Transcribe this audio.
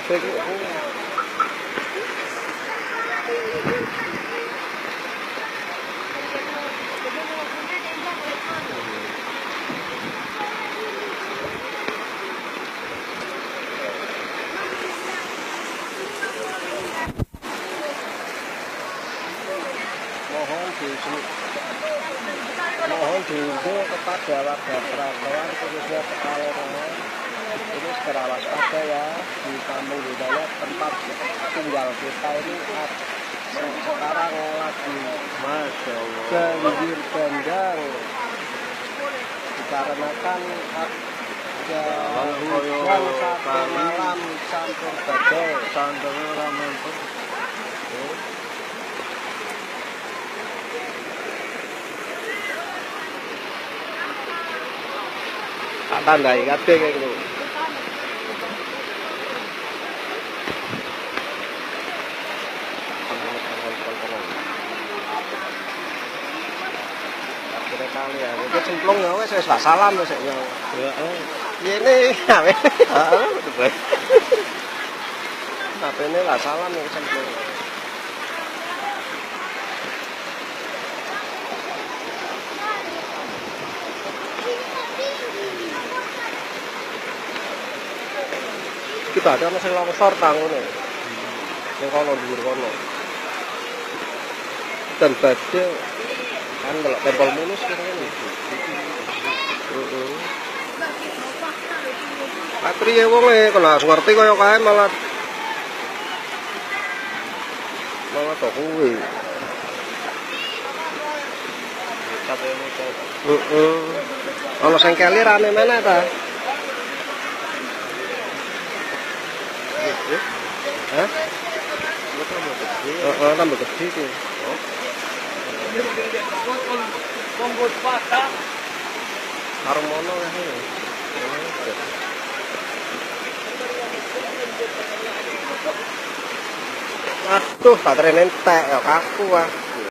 Mohon dihimbau kepada warga perantauan khususnya Pekalongan ini segera waspada ya di kampung budaya tempat tinggal kita ini sekarang lagi banjir bandang dikarenakan ada hujan satu malam campur badai tak tandai kabeh kayak gitu. Akhirnya kali ya, itu cemplung ya wes gak salam wes ya. Ini ya wes. Heeh, betul. Tapi ini lah salam ya cemplung. Kita ada masih longsor tanggung nih, yang kono dhuwur kono. Dan badai kan kalau tempel mulus kira ini. Patri ya wong kena ngerti kaya kae malah tok kuwi. Ono sing keli rame mana ta? Hah? Tambah gede tuh. Harmono ya. Aduh, baterai nentek ya kaku ah.